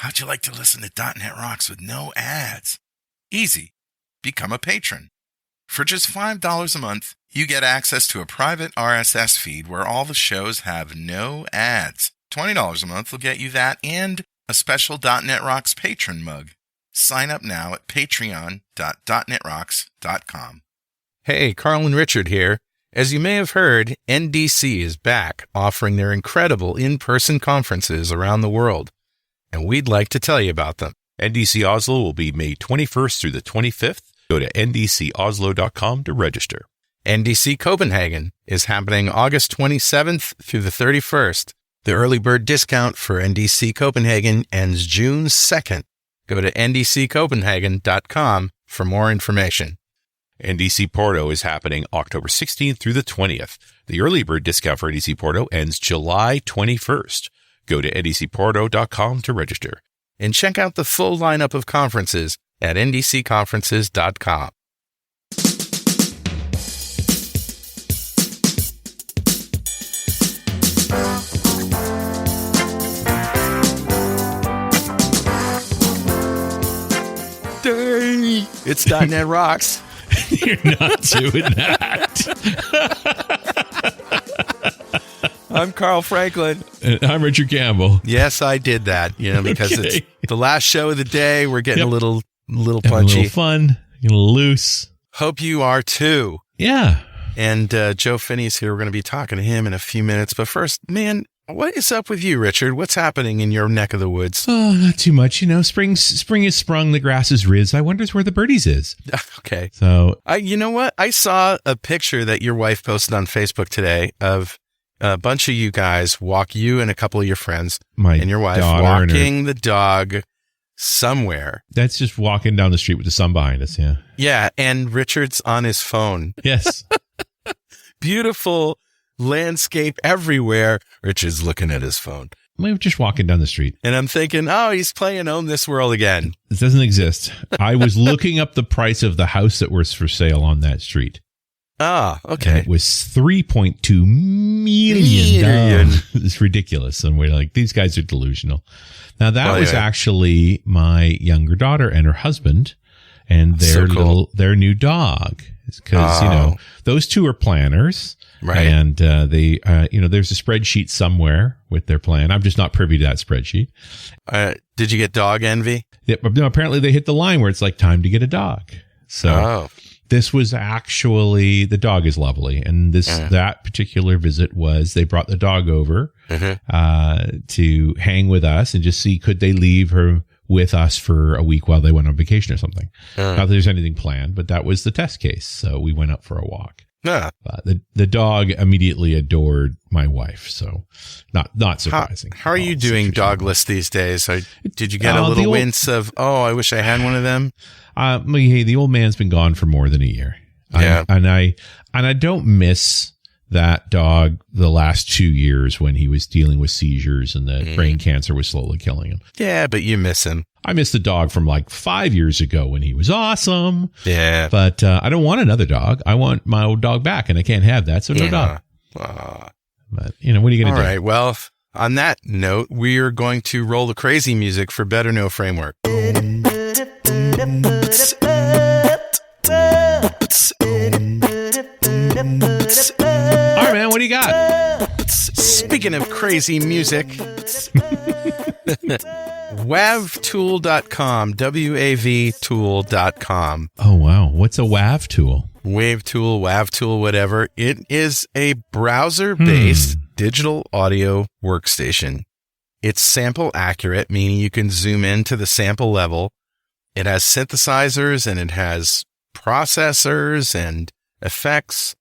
How'd you like to listen to .NET Rocks with no ads? Easy. Become a patron. For just $5 a month, you get access to a private RSS feed where all the shows have no ads. $20 a month will get you that and a special .NET Rocks patron mug. Sign up now at patreon.netrocks.com. Hey, Carl and Richard here. As you may have heard, NDC is back, offering their incredible in-person conferences around the world, and we'd like to tell you about them. NDC Oslo will be May 21st through the 25th. Go to ndcoslo.com to register. NDC Copenhagen is happening August 27th through the 31st. The early bird discount for NDC Copenhagen ends June 2nd. Go to ndccopenhagen.com for more information. NDC Porto is happening October 16th through the 20th. The early bird discount for NDC Porto ends July 21st. Go to ndcporto.com to register. And check out the full lineup of conferences at ndcconferences.com. It's .NET Rocks. You're not doing that. I'm Carl Franklin. And I'm Richard Campbell. Yes, I did that, because it's the last show of the day. We're getting a little punchy. A little fun, a little loose. Hope you are too. Yeah. And Joe Finney's here. We're going to be talking to him in a few minutes. But first, man, what is up with you, Richard? What's happening in your neck of the woods? Oh, not too much. Spring has sprung, the grass is riz. I wonder where the birdies is. Okay. So, you know what? I saw a picture that your wife posted on Facebook today of a bunch of you guys you and a couple of your friends and your wife walking the dog somewhere. That's just walking down the street with the sun behind us. Yeah. Yeah. And Richard's on his phone. Yes. Beautiful landscape everywhere. Richard's looking at his phone. We were just walking down the street. And I'm thinking, he's playing Own This World again. It doesn't exist. I was looking up the price of the house that was for sale on that street. Ah, okay. And it was $3.2 million. It's ridiculous. And we're like, these guys are delusional. Now, that was actually my younger daughter and her husband and their new dog. Because, those two are planners. Right. And they, there's a spreadsheet somewhere with their plan. I'm just not privy to that spreadsheet. Did you get dog envy? Yeah, no, apparently they hit the line where it's like time to get a dog. So this was actually, the dog is lovely. And that particular visit was, they brought the dog over to hang with us and just see, could they leave her with us for a week while they went on vacation or something. Not that there's anything planned, but that was the test case. So we went out for a walk. The dog immediately adored my wife, so not surprising. How are you doing dogless these days? Did you get a little wince of, I wish I had one of them? Hey, the old man's been gone for more than a year. Yeah. And I don't miss that dog the last 2 years when he was dealing with seizures and the brain cancer was slowly killing him. Yeah, but you miss him. I miss the dog from like 5 years ago when he was awesome. Yeah. But I don't want another dog. I want my old dog back, and I can't have that, so no dog. But, what are you going to do? All right, well, on that note, we are going to roll the crazy music for Better Know Framework. All right, man, what do you got? Speaking of crazy music, wavtool.com, wavtool.com. Oh, wow. What's a WAV tool? Wave tool, WAV tool, whatever. It is a browser-based digital audio workstation. It's sample accurate, meaning you can zoom into the sample level. It has synthesizers and it has processors and effects,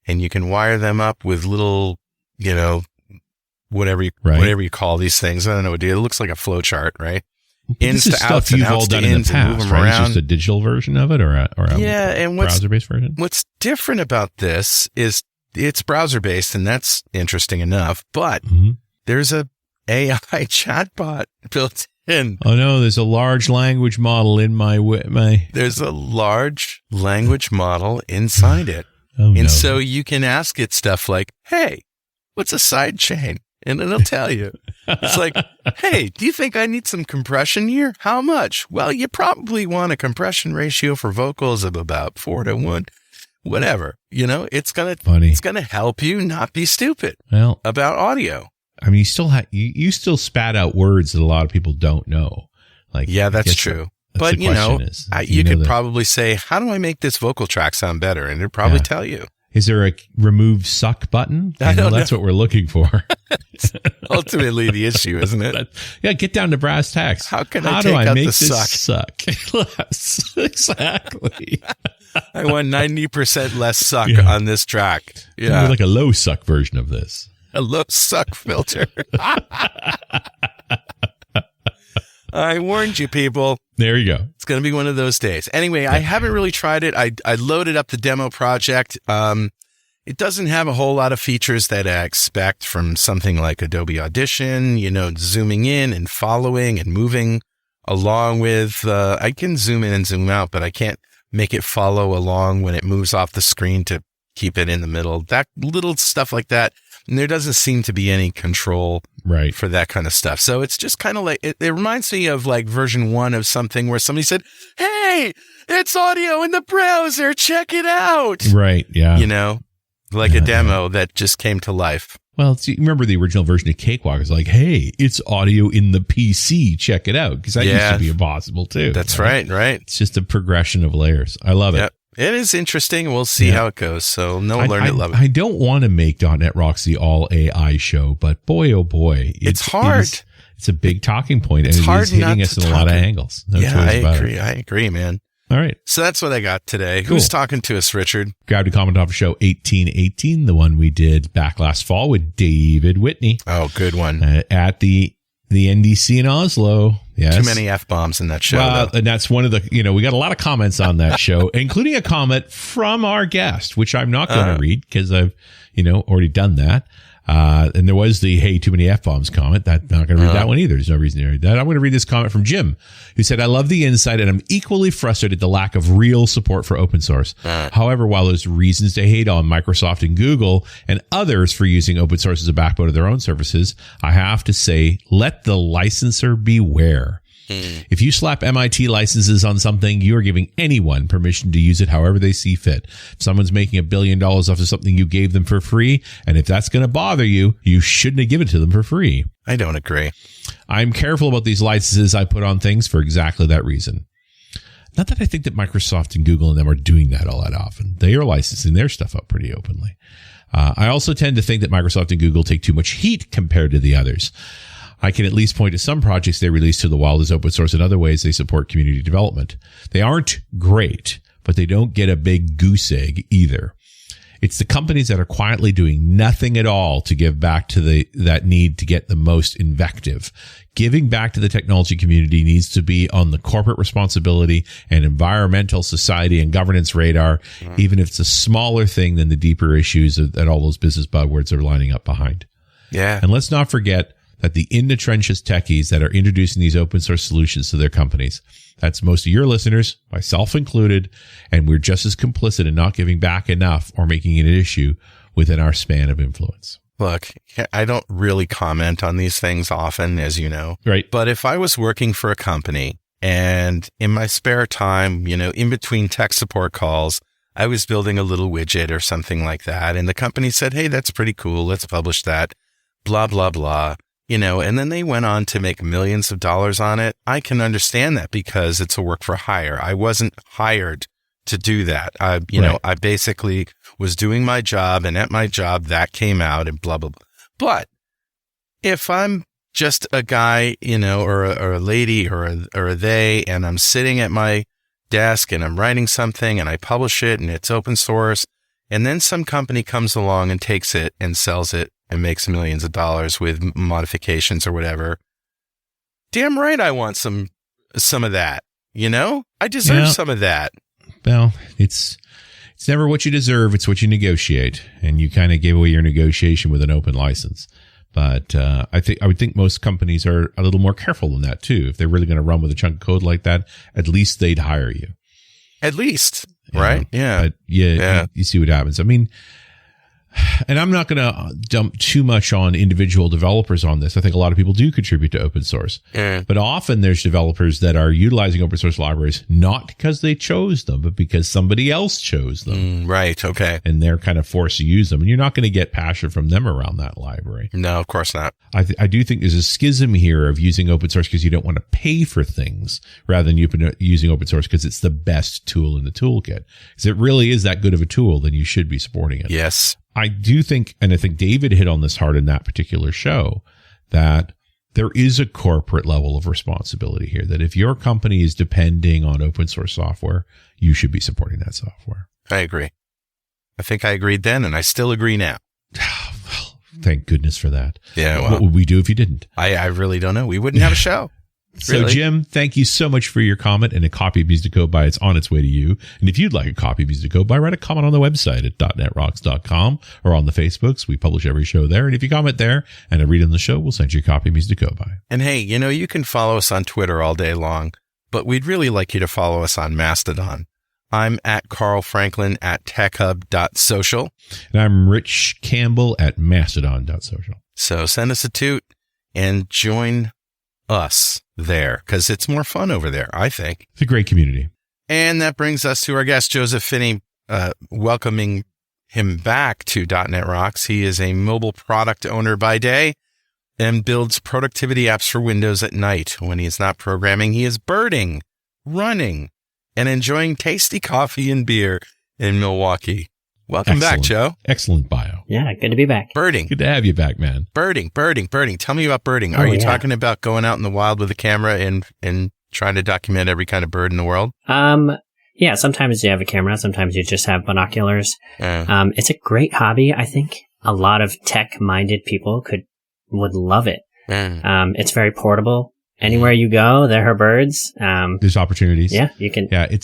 and you can wire them up with little, whatever you call these things. I don't know what it looks like a flow chart, right? This is stuff you've all done in the past, right? It's just a digital version of it or a browser-based version? What's different about this is it's browser-based, and that's interesting enough, but there's a AI chatbot built in. Oh, no, there's a large language model in my... There's a large language model inside it. Oh, and so you can ask it stuff like, hey, what's a side chain? and it'll tell you. It's like, hey, do you think I need some compression here? How much? Well, you probably want a compression ratio for vocals of about 4:1. Whatever, it's gonna help you not be stupid about audio. I mean, you still spat out words that a lot of people don't know. Like, yeah, that's true. But you could probably say, how do I make this vocal track sound better? And it'll probably tell you. Is there a remove suck button? I don't know. That's what we're looking for. It's ultimately the issue, isn't it? Yeah, get down to brass tacks. How do I make this suck less? Exactly. I want 90% less suck on this track. Yeah, like a low suck version of this. A low suck filter. I warned you, people. There you go. It's going to be one of those days. Anyway, I haven't really tried it. I loaded up the demo project. It doesn't have a whole lot of features that I expect from something like Adobe Audition, zooming in and following and moving along with, I can zoom in and zoom out, but I can't make it follow along when it moves off the screen to keep it in the middle. That little stuff like that. And there doesn't seem to be any control for that kind of stuff. So it's just kind of like, it reminds me of like version 1 of something where somebody said, hey, it's audio in the browser. Check it out. Right. Yeah. Like a demo that just came to life. Well, you remember the original version of Cakewalk is like, hey, it's audio in the PC. Check it out. Because that used to be impossible too. That's right. It's just a progression of layers. I love it. It is interesting. We'll see how it goes. So learn it, love it. I don't want to make .NET Rocks the all AI show, but boy, oh boy. It's hard. It's a big talking point. It's and hard it is hitting us in a lot of angles. No choice about it. I agree, man. All right. So that's what I got today. Cool. Who's talking to us, Richard? Grabbed a comment off of show 1818, the one we did back last fall with David Whitney. Oh, good one. At the NDC in Oslo. Yes. Too many F-bombs in that show. And that's one of the, we got a lot of comments on that show, including a comment from our guest, which I'm not going to read because I've, already done that. And there was the, hey, too many F-bombs comment. I'm not going to read that one either. There's no reason to read that. I'm going to read this comment from Jim, who said, I love the insight and I'm equally frustrated at the lack of real support for open source. However, while there's reasons to hate on Microsoft and Google and others for using open source as a backbone of their own services, I have to say, let the licensor beware. If you slap MIT licenses on something, you are giving anyone permission to use it however they see fit. If someone's making $1 billion off of something you gave them for free, and if that's going to bother you, you shouldn't have given it to them for free. I don't agree. I'm careful about these licenses I put on things for exactly that reason. Not that I think that Microsoft and Google and them are doing that all that often. They are licensing their stuff up pretty openly. I also tend to think that Microsoft and Google take too much heat compared to the others. I can at least point to some projects they release to the wild as open source and other ways they support community development. They aren't great, but they don't get a big goose egg either. It's the companies that are quietly doing nothing at all to give back to that need to get the most invective. Giving back to the technology community needs to be on the corporate responsibility and environmental, society, and governance radar, even if it's a smaller thing than the deeper issues that all those business buzzwords are lining up behind. Yeah. And let's not forget that the in the trenches techies that are introducing these open source solutions to their companies, that's most of your listeners, myself included, and we're just as complicit in not giving back enough or making it an issue within our span of influence. Look, I don't really comment on these things often, as you know. Right. But if I was working for a company and in my spare time, in between tech support calls, I was building a little widget or something like that, and the company said, hey, that's pretty cool, let's publish that, blah, blah, blah. And then they went on to make millions of dollars on it. I can understand that because it's a work for hire. I wasn't hired to do that. I basically was doing my job, and at my job that came out and blah, blah, blah. But if I'm just a guy, or a lady or a they, and I'm sitting at my desk and I'm writing something and I publish it and it's open source, and then some company comes along and takes it and sells it and makes millions of dollars with modifications or whatever. Damn right I want some of that, I deserve some of that. Well, it's never what you deserve, it's what you negotiate. And you kind of gave away your negotiation with an open license. But I would think most companies are a little more careful than that too. If they're really going to run with a chunk of code like that, at least they'd hire you. At least, right? Yeah. But you see what happens. I mean, And I'm not going to dump too much on individual developers on this. I think a lot of people do contribute to open source. But often there's developers that are utilizing open source libraries not because they chose them, but because somebody else chose them. Right. Okay. And they're kind of forced to use them. And you're not going to get passion from them around that library. No, of course not. I do think there's a schism here of using open source because you don't want to pay for things rather than using open source because it's the best tool in the toolkit. Because it really is that good of a tool, then you should be supporting it. Yes. I do think, and I think David hit on this hard in that particular show, that there is a corporate level of responsibility here, that if your company is depending on open source software, you should be supporting that software. I agree. I think I agreed then, and I still agree now. Thank goodness for that. Yeah. Well, what would we do if you didn't? I really don't know. We wouldn't have a show. So, really? Jim, thank you so much for your comment, and a copy of Music to Code By. It's on its way to you. And if you'd like a copy of Music to Code By, write a comment on the website at .netrocks.com or on the Facebooks. We publish every show there. And if you comment there and I read on the show, we'll send you a copy of Music to Code By. And hey, you can follow us on Twitter all day long, but we'd really like you to follow us on Mastodon. I'm at Carl Franklin at techhub.social. And I'm Rich Campbell at mastodon.social. So send us a toot and join us there, because it's more fun over there, I think. It's a great community. And that brings us to our guest, Joseph Finney, welcoming him back to .NET Rocks. He is a mobile product owner by day and builds productivity apps for Windows at night. When he is not programming, he is birding, running, and enjoying tasty coffee and beer in Milwaukee. Welcome back, Joe. Excellent bio. Yeah, good to be back. Birding. Good to have you back, man. Birding. Tell me about birding. Are you talking about going out in the wild with a camera and trying to document every kind of bird in the world? Yeah, sometimes you have a camera, sometimes you just have binoculars. It's a great hobby. I think a lot of tech-minded people would love it. It's very portable. Anywhere you go, there are birds. There's opportunities. Yeah, you can. Yeah,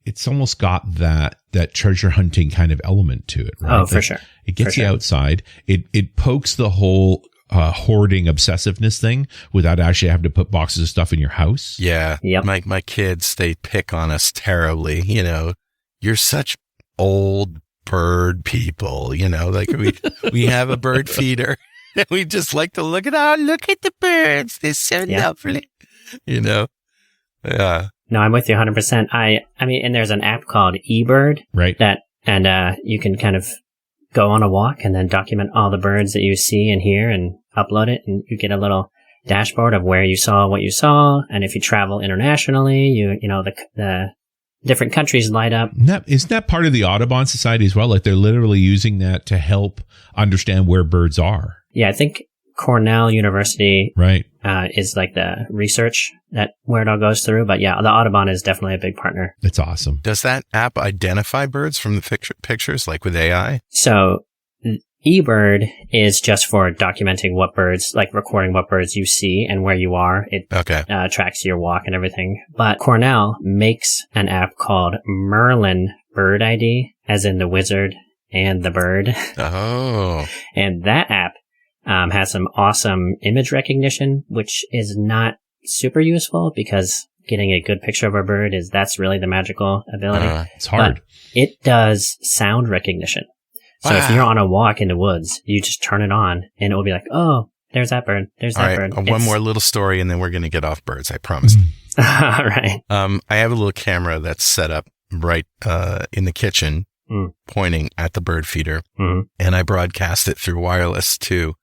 it's almost got that treasure hunting kind of element to it, right? Oh, for sure. It gets you outside. It pokes the whole hoarding obsessiveness thing without actually having to put boxes of stuff in your house. Yeah. Yep. My kids, they pick on us terribly. You're such old bird people, like we have a bird feeder. And we just like to look at the birds. They're so lovely, Yeah. No, I'm with you 100%. I mean, and there's an app called eBird. Right. And you can kind of go on a walk and then document all the birds that you see and hear and upload it. And you get a little dashboard of where you saw what you saw. And if you travel internationally, the different countries light up. Isn't that part of the Audubon Society as well? Like they're literally using that to help understand where birds are. Yeah, I think Cornell University right is like the research that where it all goes through. But yeah, the Audubon is definitely a big partner. That's awesome. Does that app identify birds from the pictures, like with AI? So eBird is just for documenting what birds, like recording what birds you see and where you are. It tracks your walk and everything. But Cornell makes an app called Merlin Bird ID, as in the wizard and the bird. Oh. And that app has some awesome image recognition, which is not super useful because getting a good picture of a bird that's really the magical ability. It's hard. But it does sound recognition. So if you're on a walk in the woods, you just turn it on and it will be like, oh, there's that bird. There's that bird. One more little story and then we're going to get off birds. I promise. All right. I have a little camera that's set up right in the kitchen pointing at the bird feeder. Mm-hmm. And I broadcast it through wireless to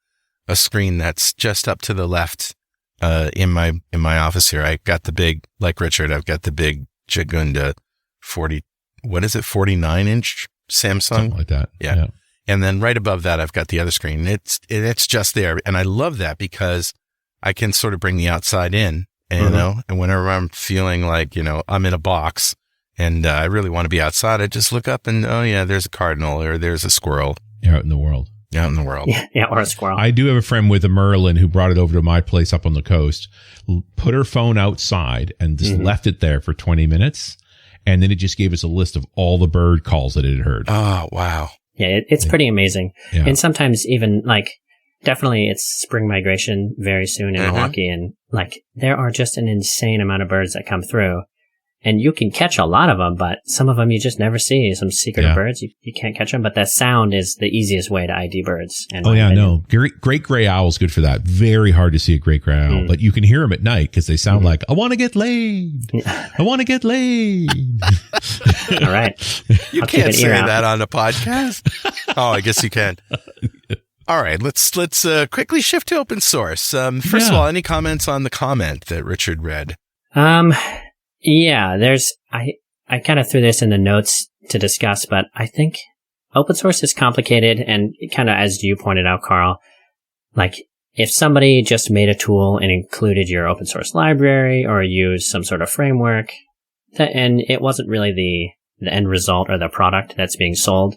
a screen that's just up to the left in my office here. I got the big, like Richard, I've got the big Jagunda 49-inch Samsung? Something like that. Yeah. And then right above that, I've got the other screen. It's just there. And I love that because I can sort of bring the outside in, and, and whenever I'm feeling like, I'm in a box and I really want to be outside, I just look up and, oh yeah, there's a cardinal or there's a squirrel. You're out in the world. Out in the world. Yeah, or a squirrel. I do have a friend with a Merlin who brought it over to my place up on the coast, put her phone outside and just left it there for 20 minutes. And then it just gave us a list of all the bird calls that it had heard. Oh, wow. Yeah, it's pretty amazing. Yeah. And sometimes even definitely it's spring migration very soon in Milwaukee. And there are just an insane amount of birds that come through. And you can catch a lot of them, but some of them you just never see. Some secretive birds, you can't catch them. But that sound is the easiest way to ID birds. No. Great gray owl is good for that. Very hard to see a great gray owl, but you can hear them at night because they sound like, I want to get laid. I want to get laid. All right. You can't say that on a podcast. Oh, I guess you can. All right. Let's quickly shift to open source. First of all, any comments on the comment that Richard read? Yeah, I kind of threw this in the notes to discuss, but I think open source is complicated, and kind of as you pointed out, Carl, like if somebody just made a tool and included your open source library or used some sort of framework, and it wasn't really the end result or the product that's being sold,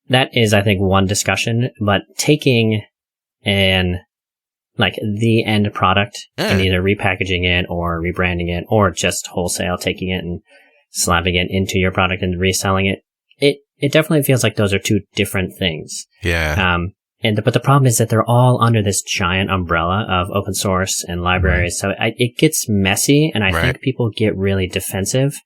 that is, I think, one discussion. But taking the end product and either repackaging it or rebranding it or just wholesale taking it and slapping it into your product and reselling it, it definitely feels like those are two different things. Yeah. But the problem is that they're all under this giant umbrella of open source and libraries. So it gets messy, and I think people get really defensive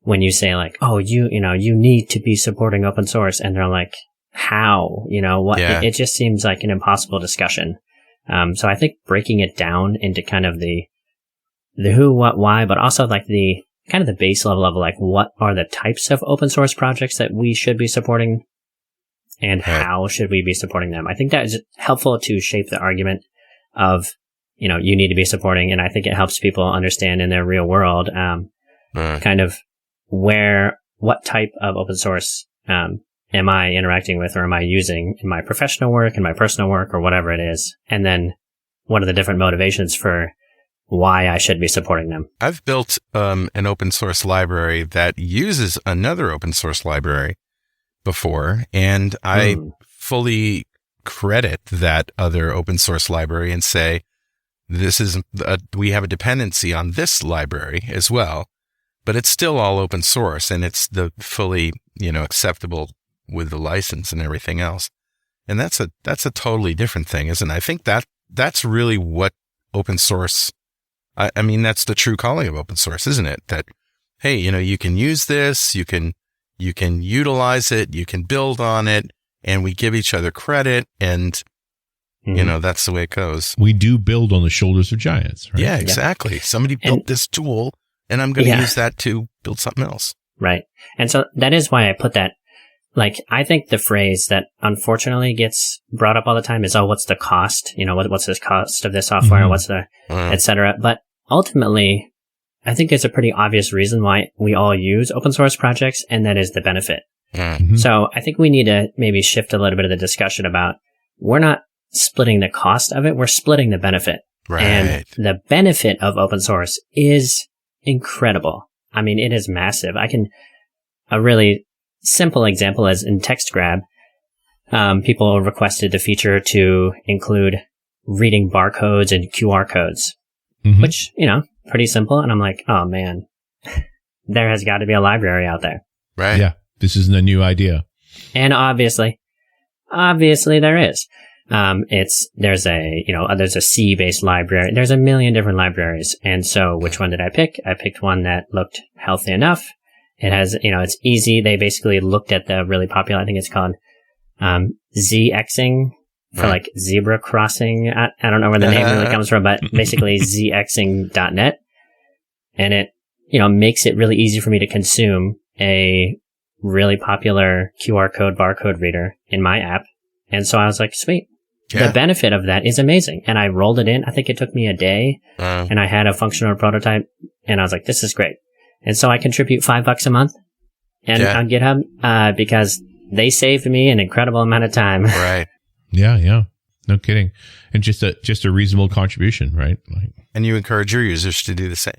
when you say like, oh, you need to be supporting open source. And they're like, how? What? Yeah. It just seems like an impossible discussion. So I think breaking it down into kind of the who, what, why, but also like the kind of the base level of like what are the types of open source projects that we should be supporting and how should we be supporting them. I think that is helpful to shape the argument of, you need to be supporting. And I think it helps people understand in their real world, kind of what type of open source, am I interacting with or am I using in my professional work, in my personal work, or whatever it is? And then what are the different motivations for why I should be supporting them? I've built an open source library that uses another open source library before, and I fully credit that other open source library and say, we have a dependency on this library as well, but it's still all open source and it's the fully, acceptable with the license and everything else. And that's a totally different thing, isn't it? I think that's really what open source, I mean, that's the true calling of open source, isn't it? That, hey, you can use this, you can utilize it, you can build on it, and we give each other credit, and that's the way it goes. We do build on the shoulders of giants, right? Yeah, exactly. Somebody built this tool, and I'm going to use that to build something else. Right. And so that is why I put that. Like, I think the phrase that unfortunately gets brought up all the time is, oh, what's the cost? What's the cost of this software? What's the, et cetera. But ultimately, I think there's a pretty obvious reason why we all use open source projects, and that is the benefit. So I think we need to maybe shift a little bit of the discussion about, we're not splitting the cost of it, we're splitting the benefit. Right. And the benefit of open source is incredible. I mean, it is massive. A really simple example is in TextGrab, people requested the feature to include reading barcodes and QR codes, which, pretty simple. And I'm like, oh man, there has got to be a library out there. Right. Yeah. This isn't a new idea. And obviously there is. There's a C-based library. There's a million different libraries. And so which one did I pick? I picked one that looked healthy enough. It has, it's easy. They basically looked at the really popular, I think it's called, ZXing for like zebra crossing. I don't know where the name really comes from, but basically ZXing.net. And it, makes it really easy for me to consume a really popular QR code barcode reader in my app. And so I was like, sweet. Yeah. The benefit of that is amazing. And I rolled it in. I think it took me a day and I had a functional prototype and I was like, this is great. And so I contribute $5 a month on GitHub, because they saved me an incredible amount of time. Right. Yeah. No kidding. And just a reasonable contribution, right? And you encourage your users to do the same.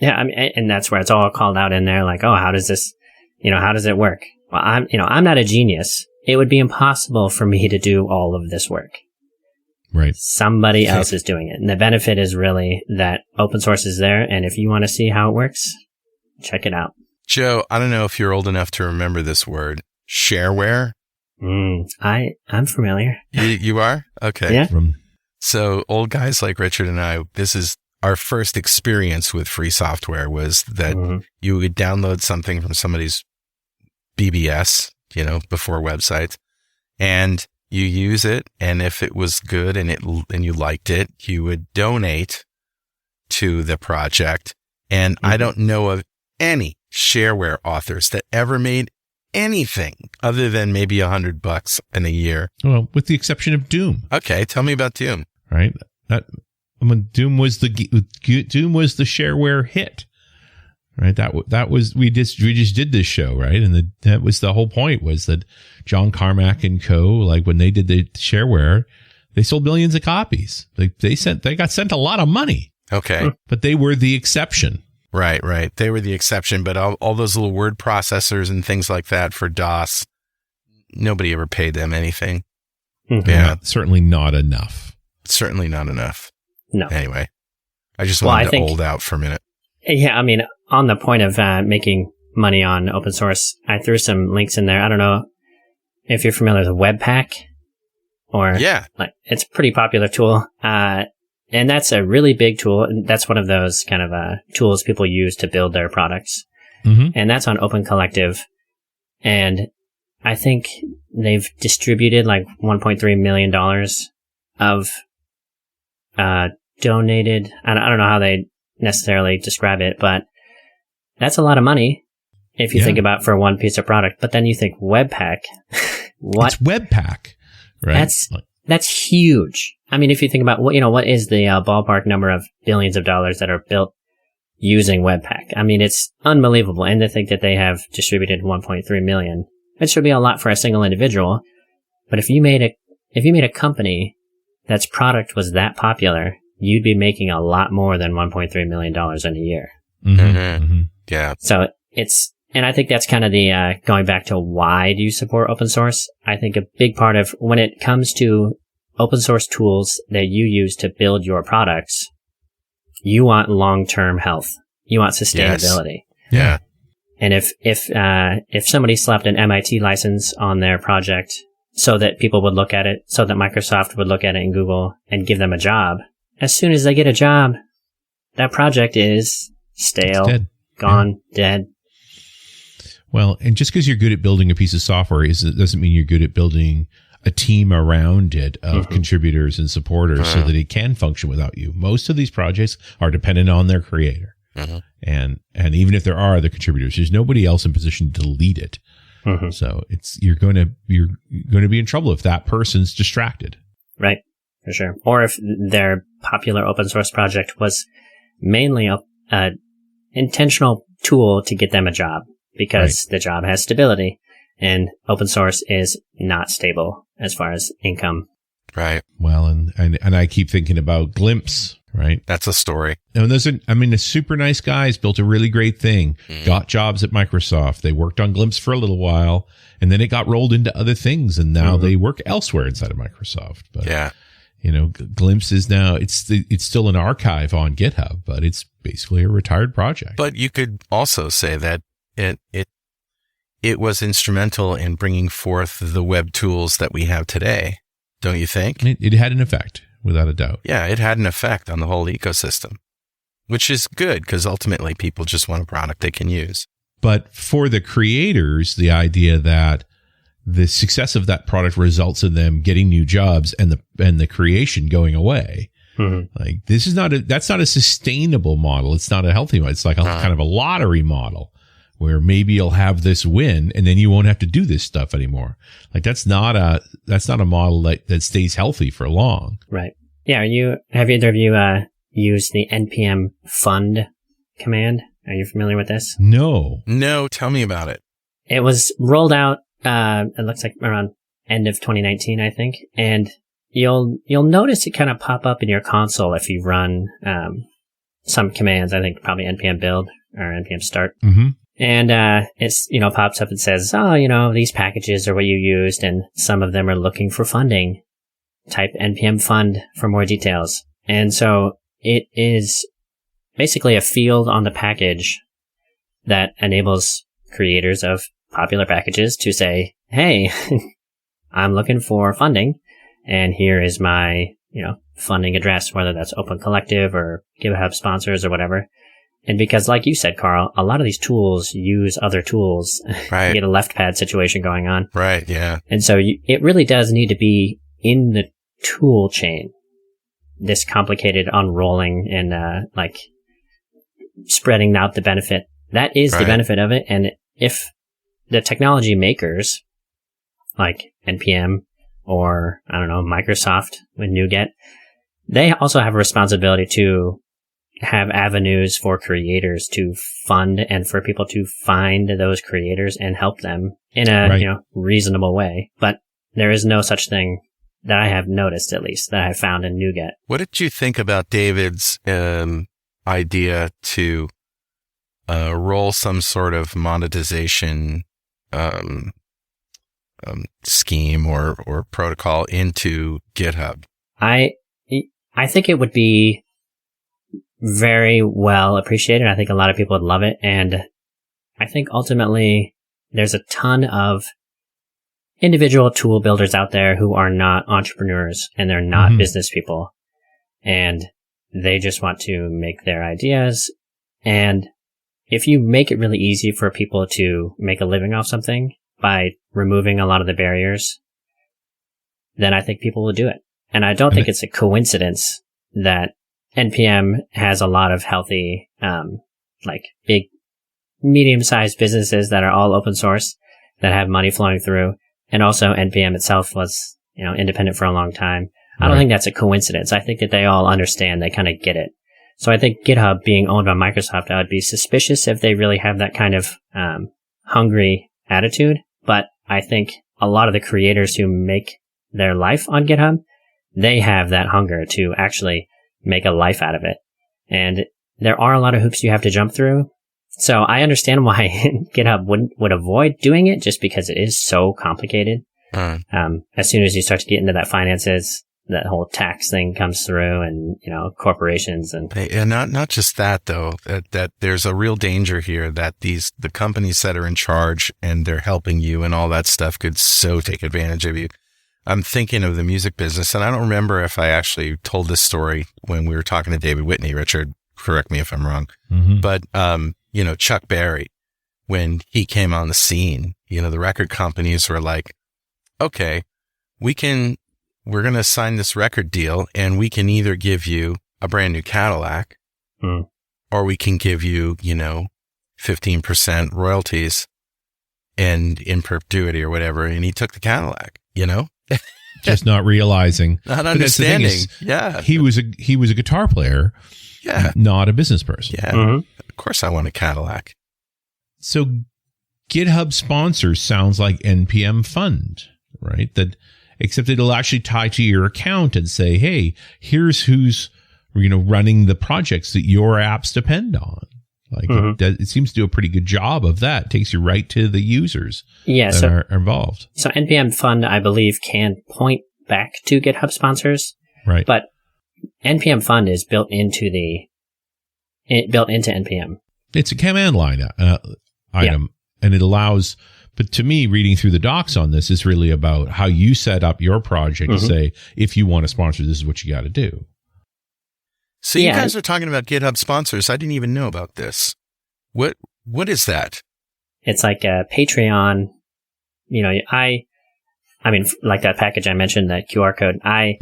Yeah. I mean, and that's where it's all called out in there. Like, oh, how does this, how does it work? Well, I'm not a genius. It would be impossible for me to do all of this work. Right. Somebody else is doing it. And the benefit is really that open source is there. And if you want to see how it works, check it out. Joe, I don't know if you're old enough to remember this word, shareware. I'm familiar. You are? Okay. Yeah. So old guys like Richard and I, this is our first experience with free software was that you would download something from somebody's BBS, before websites, and you use it. And if it was good and you liked it, you would donate to the project. And I don't know of any shareware authors that ever made anything other than maybe $100 in a year. Well, with the exception of Doom. Okay, tell me about Doom. Right, Doom was the shareware hit. Right, that was we just did this show, right, and that was the whole point, was that John Carmack and co, like when they did the shareware, they sold millions of copies. They got sent a lot of money. Okay, but they were the exception. Right. They were the exception, but all those little word processors and things like that for DOS, nobody ever paid them anything. Mm-hmm. Yeah, certainly not enough. Certainly not enough. No. Anyway, I just wanted to hold out for a minute. Yeah, I mean, on the point of making money on open source, I threw some links in there. I don't know if you're familiar with Webpack, or like it's a pretty popular tool. And that's a really big tool. That's one of those kind of tools people use to build their products. Mm-hmm. And that's on Open Collective. And I think they've distributed like $1.3 million of donated. I don't know how they necessarily describe it, but that's a lot of money if you think about for one piece of product. But then you think Webpack. What? It's Webpack, right? That's huge. I mean, if you think about what is the ballpark number of billions of dollars that are built using Webpack? I mean, it's unbelievable. And to think that they have distributed 1.3 million, it should be a lot for a single individual. But if you made a company that's product was that popular, you'd be making a lot more than $1.3 million in a year. Mm-hmm. Mm-hmm. Yeah. So and I think that's kind of the, going back to why do you support open source? I think a big part of when it comes to open source tools that you use to build your products, you want long-term health. You want sustainability. Yes. Yeah. And if somebody slapped an MIT license on their project so that people would look at it, so that Microsoft would look at it in Google and give them a job, as soon as they get a job, that project is stale, gone, dead. Well, and just because you're good at building a piece of software doesn't mean you're good at building a team around it of contributors and supporters so that it can function without you. Most of these projects are dependent on their creator. And even if there are other contributors, there's nobody else in position to lead it. So you're going to be in trouble if that person's distracted. Right. For sure. Or if their popular open source project was mainly a intentional tool to get them a job, because the job has stability, and open source is not stable as far as income. Right. Well, and I keep thinking about Glimpse, right? That's a story. And the super nice guys built a really great thing, got jobs at Microsoft. They worked on Glimpse for a little while, and then it got rolled into other things, and now they work elsewhere inside of Microsoft. But Glimpse is now, it's still an archive on GitHub, but it's basically a retired project. But you could also say that it was instrumental in bringing forth the web tools that we have today, don't you think? It had an effect, without a doubt. Yeah, it had an effect on the whole ecosystem, which is good because ultimately people just want a product they can use. But for the creators, the idea that the success of that product results in them getting new jobs and the creation going away. Like that's not a sustainable model. It's not a healthy model. It's like a kind of a lottery model where maybe you'll have this win and then you won't have to do this stuff anymore. Like that's not a model that stays healthy for long. Right. Yeah. Have either of you used the npm fund command? Are you familiar with this? No. Tell me about it. It was rolled out. It looks like around end of 2019, I think. And you'll notice it kind of pop up in your console if you run, some commands. I think probably npm build or npm start. And, it's, pops up and says, these packages are what you used, and some of them are looking for funding. Type npm fund for more details. And so it is basically a field on the package that enables creators of popular packages to say, hey, I'm looking for funding, and here is my, funding address, whether that's Open Collective or GitHub sponsors or whatever. And because, like you said, Carl, a lot of these tools use other tools. Right. You get a left pad situation going on. Right, yeah. And so it really does need to be in the tool chain, this complicated unrolling and like spreading out the benefit. That is the benefit of it. And if the technology makers like NPM or, I don't know, Microsoft with NuGet, they also have a responsibility to have avenues for creators to fund and for people to find those creators and help them in a reasonable way. But there is no such thing that I have noticed, at least, that I have found in NuGet. What did you think about David's idea to roll some sort of monetization scheme or protocol into GitHub? I think it would be very well appreciated. I think a lot of people would love it. And I think ultimately there's a ton of individual tool builders out there who are not entrepreneurs and they're not business people. And they just want to make their ideas. And if you make it really easy for people to make a living off something by removing a lot of the barriers, then I think people will do it. And I don't think it's a coincidence that NPM has a lot of healthy, like big, medium-sized businesses that are all open source that have money flowing through. And also NPM itself was, independent for a long time. I don't think that's a coincidence. I think that they all understand. They kind of get it. So I think GitHub being owned by Microsoft, I would be suspicious if they really have that kind of, hungry attitude. But I think a lot of the creators who make their life on GitHub, they have that hunger to actually make a life out of it. And there are a lot of hoops you have to jump through. So I understand why GitHub would avoid doing it, just because it is so complicated. As soon as you start to get into that finances, that whole tax thing comes through, and corporations and not just that though. That there's a real danger here that the companies that are in charge and they're helping you and all that stuff could so take advantage of you. I'm thinking of the music business, and I don't remember if I actually told this story when we were talking to David Whitney. Richard, correct me if I'm wrong. But, Chuck Berry, when he came on the scene, the record companies were like, okay, we're going to sign this record deal, and we can either give you a brand new Cadillac or we can give you, 15% royalties and in perpetuity or whatever. And he took the Cadillac, just not realizing, not understanding. He was a guitar player, not a business person. Of course I want a Cadillac. So GitHub sponsors sounds like NPM Fund, right? Except it'll actually tie to your account and say, hey, here's who's running the projects that your apps depend on. Like it seems to do a pretty good job of that. It takes you right to the users that are involved. So NPM Fund, I believe, can point back to GitHub sponsors. Right. But NPM Fund is built into NPM. It's a command line item, and it allows. But to me, reading through the docs on this is really about how you set up your project to say, if you want to sponsor, this is what you got to do. So you guys are talking about GitHub sponsors. I didn't even know about this. What is that? It's like a Patreon. Like that package I mentioned, that QR code. I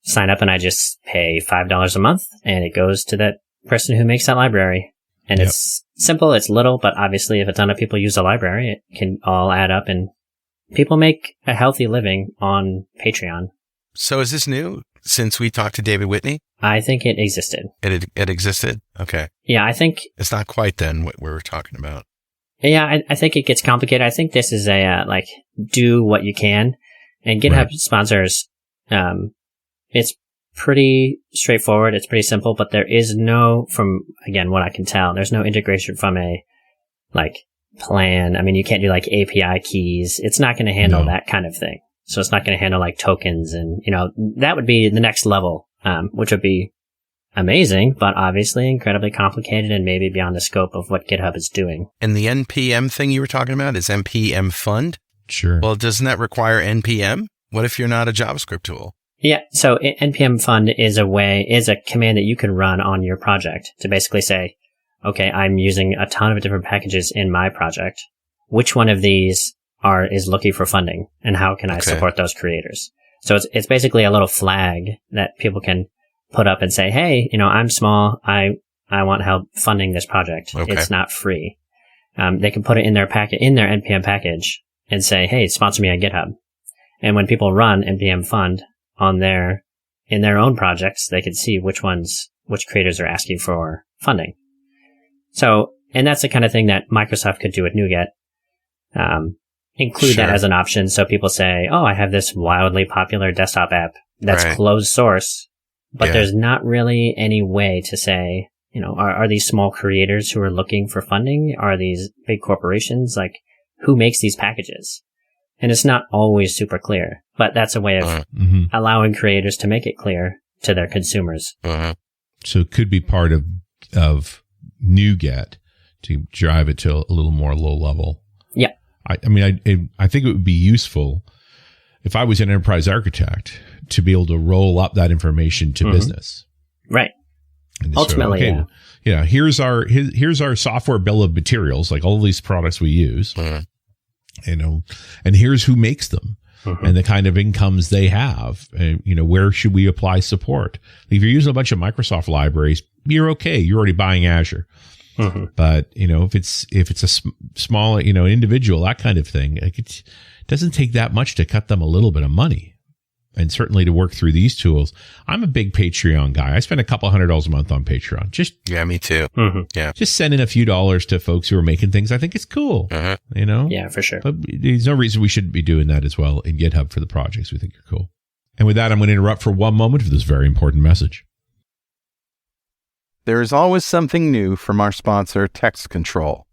sign up and I just pay $5 a month, and it goes to that person who makes that library. And it's simple, it's little, but obviously if a ton of people use the library, it can all add up, and people make a healthy living on Patreon. So is this new since we talked to David Whitney? I think it existed. It existed? Okay. Yeah, I think... It's not quite then what we were talking about. Yeah, I think it gets complicated. I think this is a, do what you can. And GitHub sponsors, it's pretty straightforward. It's pretty simple, but there is no, from, again, what I can tell, there's no integration from a, plan. I mean, you can't do, API keys. It's not going to handle that kind of thing. So it's not going to handle, tokens, and, that would be the next level, which would be amazing, but obviously incredibly complicated and maybe beyond the scope of what GitHub is doing. And the NPM thing you were talking about is NPM Fund? Sure. Well, doesn't that require NPM? What if you're not a JavaScript tool? Yeah. So npm fund is a command that you can run on your project to basically say, okay, I'm using a ton of different packages in my project. Which one of these is looking for funding, and how can I support those creators? So it's basically a little flag that people can put up and say, hey, I'm small. I want help funding this project. Okay. It's not free. They can put it in their npm package and say, hey, sponsor me on GitHub. And when people run npm fund in their own projects, they can see which creators are asking for funding. So, and that's the kind of thing that Microsoft could do with NuGet. Include that as an option. So people say, oh, I have this wildly popular desktop app that's closed source, but there's not really any way to say, are these small creators who are looking for funding? Are these big corporations? Like, who makes these packages? And it's not always super clear, but that's a way of allowing creators to make it clear to their consumers. So it could be part of NuGet to drive it to a little more low level. Yeah. I think it would be useful if I was an enterprise architect to be able to roll up that information to business. Right. And ultimately, so, here's our software bill of materials, like all these products we use. And here's who makes them and the kind of incomes they have. And, where should we apply support? If you're using a bunch of Microsoft libraries, you're okay. You're already buying Azure. But, if it's a small, individual, that kind of thing, like it doesn't take that much to cut them a little bit of money. And certainly to work through these tools. I'm a big Patreon guy. I spend a couple $100 a month on Patreon. Me too. Yeah. Just sending a few dollars to folks who are making things. I think it's cool. Yeah, for sure. But there's no reason we shouldn't be doing that as well in GitHub for the projects we think are cool. And with that, I'm going to interrupt for one moment for this very important message. There is always something new from our sponsor, Text Control.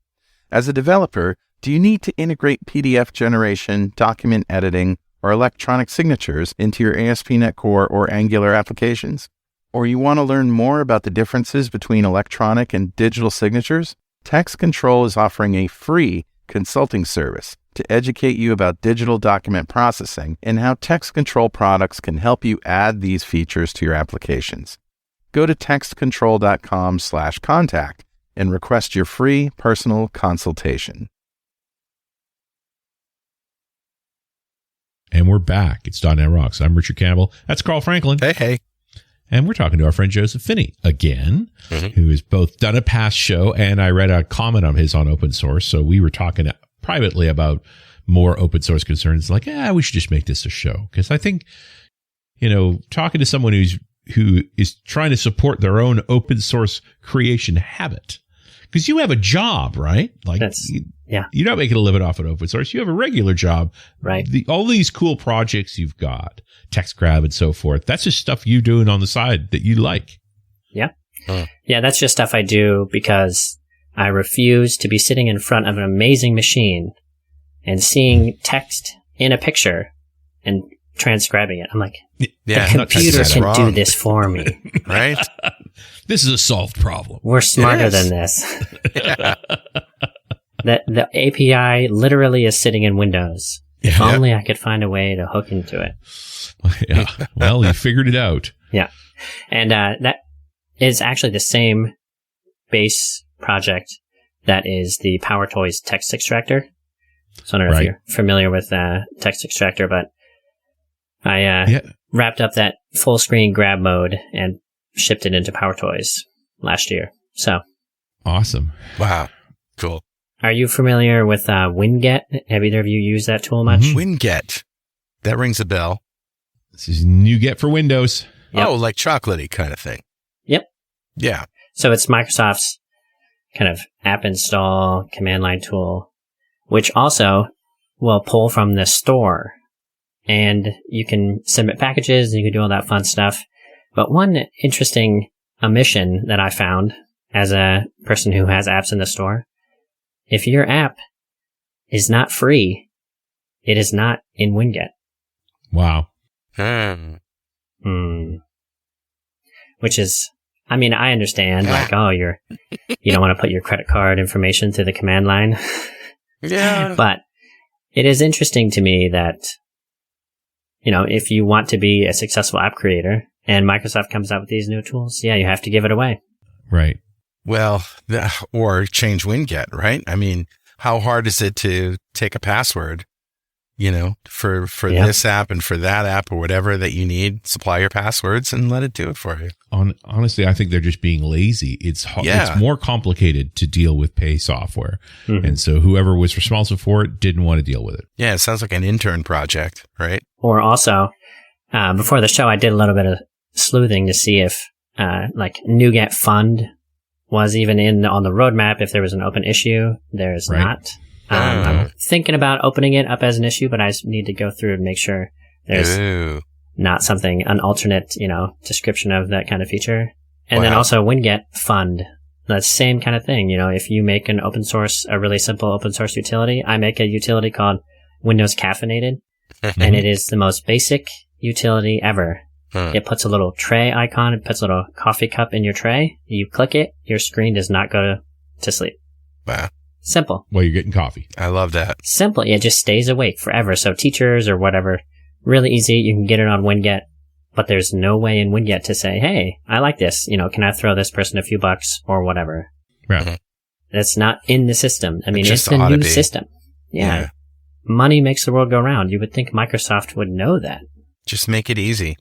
As a developer, do you need to integrate PDF generation, document editing, or electronic signatures into your ASP.NET Core or Angular applications? Or you want to learn more about the differences between electronic and digital signatures? Text Control is offering a free consulting service to educate you about digital document processing and how Text Control products can help you add these features to your applications. Go to textcontrol.com/contact and request your free personal consultation. And we're back. It's .NET Rocks. I'm Richard Campbell. That's Carl Franklin. Hey. And we're talking to our friend Joseph Finney again, who has both done a past show, and I read a comment of his on open source. So we were talking privately about more open source concerns, like, we should just make this a show. Because I think, talking to someone who is trying to support their own open source creation habit. Because you have a job, right? Like, you're not making a living off of open source. You have a regular job. Right. All these cool projects you've got, TextGrab and so forth, that's just stuff you're doing on the side that you like. Yeah. Yeah, that's just stuff I do because I refuse to be sitting in front of an amazing machine and seeing text in a picture and transcribing it. I'm like, the computer can do this for me. Right? This is a solved problem. We're smarter than this. The API literally is sitting in Windows. If only I could find a way to hook into it. Yeah. Well, you figured it out. Yeah. And that is actually the same base project that is the PowerToys text extractor. So I don't know if you're familiar with text extractor, but I wrapped up that full screen grab mode and shipped it into PowerToys last year. So awesome. Wow. Cool. Are you familiar with WinGet? Have either of you used that tool much? WinGet. That rings a bell. This is NuGet for Windows. Yep. Oh, like chocolatey kind of thing. Yep. Yeah. So it's Microsoft's kind of app install command line tool, which also will pull from the store. And you can submit packages and you can do all that fun stuff. But one interesting omission that I found as a person who has apps in the store, if your app is not free, it is not in WinGet. Wow. Which is, I mean, I understand, like, you don't want to put your credit card information through the command line. Yeah. But it is interesting to me that if you want to be a successful app creator and Microsoft comes out with these new tools, you have to give it away. Right. Well, or change WinGet, right? I mean, how hard is it to take a password, for this app and for that app or whatever that you need, supply your passwords and let it do it for you. Honestly, I think they're just being lazy. It's more complicated to deal with pay software. Mm-hmm. And so whoever was responsible for it didn't want to deal with it. Yeah, it sounds like an intern project, right? Or also, before the show, I did a little bit of sleuthing to see if NuGet Fund was even on the roadmap, if there was an open issue. There's not. I'm thinking about opening it up as an issue, but I just need to go through and make sure there's not an alternate, description of that kind of feature. And then also WinGet Fund, the same kind of thing. If you make a really simple open source utility, I make a utility called Windows Caffeinated, and it is the most basic utility ever. It puts a little tray icon. It puts a little coffee cup in your tray. You click it. Your screen does not go to sleep. Wow. Simple. Well, you're getting coffee. I love that. Simple. It just stays awake forever. So teachers or whatever, really easy. You can get it on WinGet, but there's no way in WinGet to say, hey, I like this. Can I throw this person a few bucks or whatever? Right. That's not in the system. I mean, it's the new system. Yeah. Money makes the world go round. You would think Microsoft would know that. Just make it easy.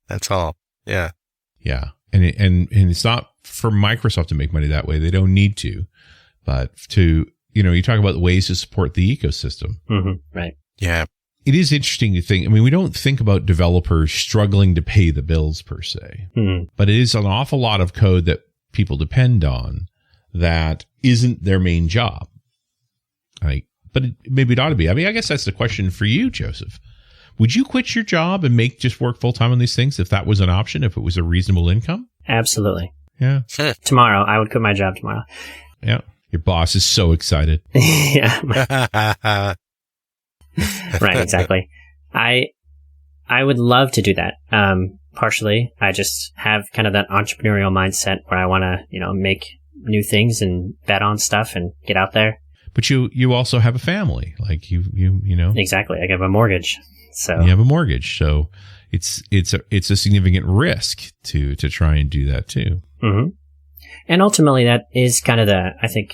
That's all. Yeah. Yeah. And it's not for Microsoft to make money that way. They don't need to. But to, you talk about the ways to support the ecosystem. Mm-hmm. Right. Yeah. It is interesting to think. I mean, we don't think about developers struggling to pay the bills per se, but it is an awful lot of code that people depend on that isn't their main job. But maybe it ought to be. I mean, I guess that's the question for you, Joseph. Would you quit your job and just work full time on these things if that was an option, if it was a reasonable income? Absolutely. Yeah. Tomorrow. I would quit my job tomorrow. Yeah. Your boss is so excited. Yeah. Right. Exactly. I would love to do that. Partially, I just have kind of that entrepreneurial mindset where I want to, make new things and bet on stuff and get out there. But you also have a family, like you know. Exactly. I have a mortgage. So you have a mortgage, so it's a significant risk to try and do that too. Mm-hmm. And ultimately, that is kind of I think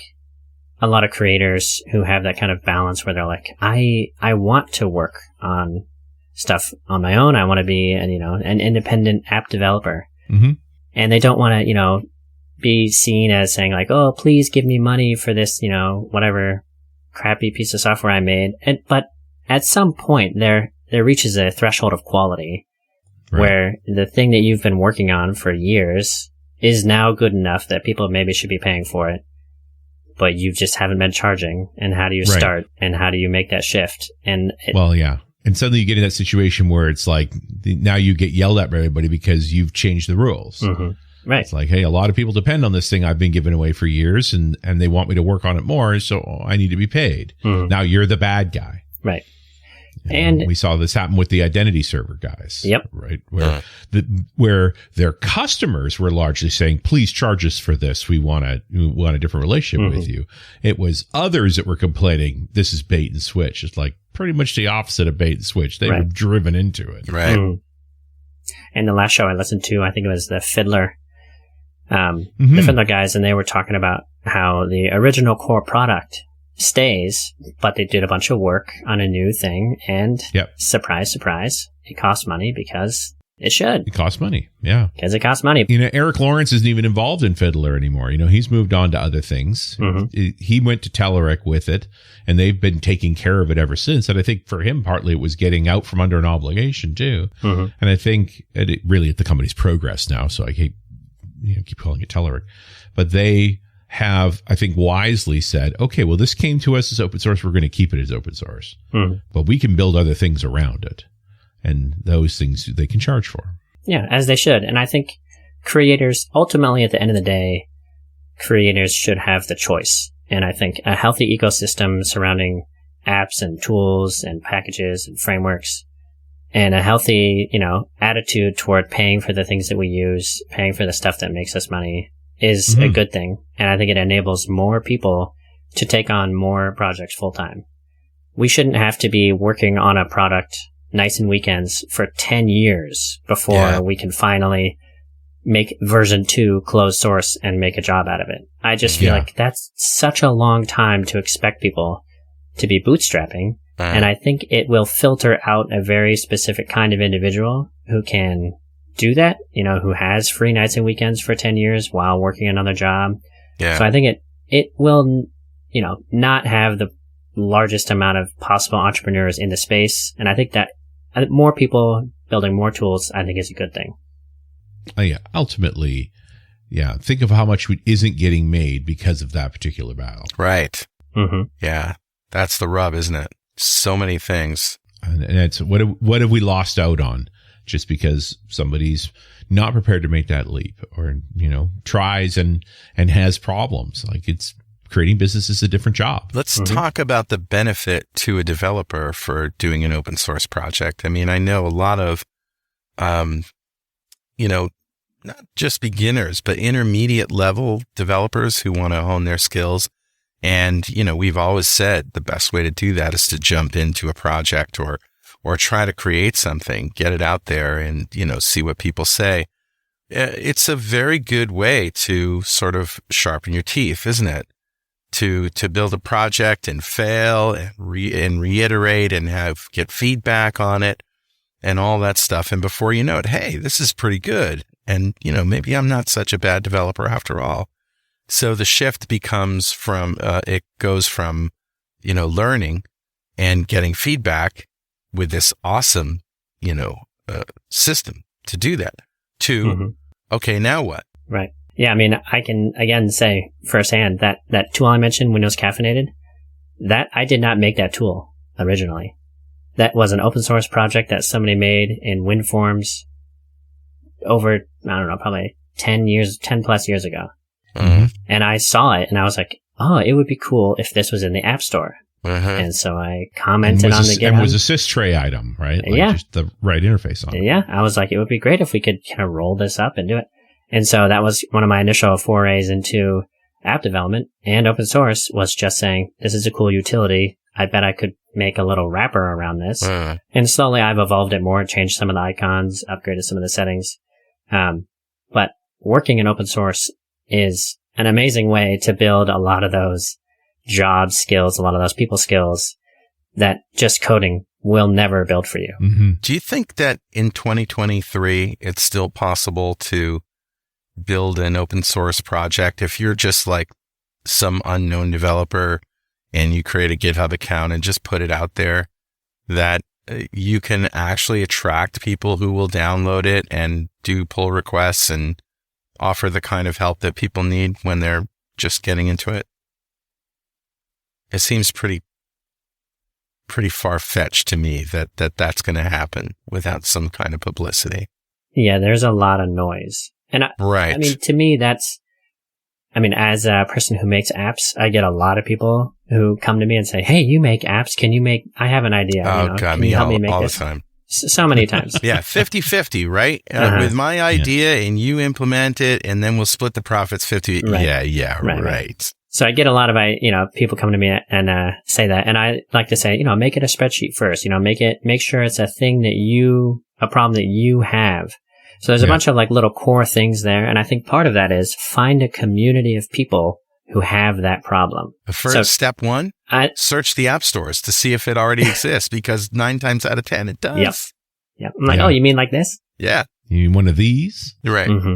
a lot of creators who have that kind of balance where they're like, I want to work on stuff on my own. I want to be an independent app developer, and they don't want to be seen as saying like, oh, please give me money for this whatever crappy piece of software I made. But at some point, there reaches a threshold of quality where the thing that you've been working on for years is now good enough that people maybe should be paying for it, but you just haven't been charging. And how do you start? And how do you make that shift? And and suddenly you get in that situation where it's like now you get yelled at by everybody because you've changed the rules. Mm-hmm. Right. It's like, hey, a lot of people depend on this thing I've been giving away for years, and they want me to work on it more, so I need to be paid. Mm-hmm. Now you're the bad guy. Right. And we saw this happen with the identity server guys. Yep. Right. Where their customers were largely saying, please charge us for this. We want a different relationship with you. It was others that were complaining, this is bait and switch. It's like pretty much the opposite of bait and switch. They were driven into it. Right. Mm. And the last show I listened to, I think it was the Fiddler guys, and they were talking about how the original core product stays, but they did a bunch of work on a new thing, and surprise, surprise, it costs money because it should. It costs money, yeah. Because it costs money. Eric Lawrence isn't even involved in Fiddler anymore. He's moved on to other things. He went to Telerik with it, and they've been taking care of it ever since. And I think for him, partly it was getting out from under an obligation too. And I think really the company's progress now, so I keep calling it Telerik, but they have, I think, wisely said, okay, well, this came to us as open source. We're going to keep it as open source, but we can build other things around it. And those things they can charge for. Yeah, as they should. And I think creators, ultimately, at the end of the day, creators should have the choice. And I think a healthy ecosystem surrounding apps and tools and packages and frameworks, and a healthy, attitude toward paying for the things that we use, paying for the stuff that makes us money, is a good thing. And I think it enables more people to take on more projects full time. We shouldn't have to be working on a product, nights and weekends for 10 years before we can finally make version 2 closed source and make a job out of it. I just feel like that's such a long time to expect people to be bootstrapping. And I think it will filter out a very specific kind of individual who can do that, who has free nights and weekends for 10 years while working another job. Yeah. So I think it will, not have the largest amount of possible entrepreneurs in the space. And I think that more people building more tools, I think is a good thing. Ultimately, think of how much isn't getting made because of that particular battle. Right. Mm-hmm. Yeah. That's the rub, isn't it? So many things. And it's what have we lost out on just because somebody's not prepared to make that leap or, tries and has problems. Like it's creating business is a different job. Let's talk about the benefit to a developer for doing an open source project. I mean, I know a lot of, not just beginners, but intermediate level developers who want to hone their skills. And, we've always said the best way to do that is to jump into a project or try to create something, get it out there and, see what people say. It's a very good way to sort of sharpen your teeth, isn't it? To build a project and fail and reiterate and get feedback on it and all that stuff. And before you know it, hey, this is pretty good. And, maybe I'm not such a bad developer after all. So the shift becomes goes from, learning and getting feedback with this awesome, system to do that to, okay, now what? Right. Yeah. I mean, I can again say firsthand that tool I mentioned, Windows Caffeinated, that I did not make that tool originally. That was an open source project that somebody made in WinForms over, I don't know, probably 10 plus years ago. Mm-hmm. And I saw it and I was like, oh, it would be cool if this was in the App Store. And so I commented on the GitHub. And was a sys-tray item, right? Like just the right interface on it. Yeah. I was like, it would be great if we could kind of roll this up and do it. And so that was one of my initial forays into app development, and open source was just saying, this is a cool utility. I bet I could make a little wrapper around this. And slowly I've evolved it more, changed some of the icons, upgraded some of the settings. But working in open source is an amazing way to build a lot of those job skills, a lot of those people skills that just coding will never build for you. Mm-hmm. Do you think that in 2023, it's still possible to build an open source project if you're just like some unknown developer and you create a GitHub account and just put it out there, that you can actually attract people who will download it and do pull requests and offer the kind of help that people need when they're just getting into it? It seems pretty far-fetched to me that's going to happen without some kind of publicity. Yeah, there's a lot of noise. And I mean, to me, as a person who makes apps, I get a lot of people who come to me and say, hey, you make apps. I have an idea. Oh, God, can you help me make all this? The time. So many times. Yeah, 50-50, right? With my idea and you implement it, and then we'll split the profits 50. Right. Yeah, right. So I get a lot of, people come to me and say that. And I like to say, make it a spreadsheet first. Make sure it's a problem that you have. So there's a bunch of like little core things there. And I think part of that is find a community of people who have that problem. First, step one, search the app stores to see if it already exists, because 9 times out of 10 it does. Yep. I'm like, oh, you mean like this? Yeah. You mean one of these? Right. Mm-hmm.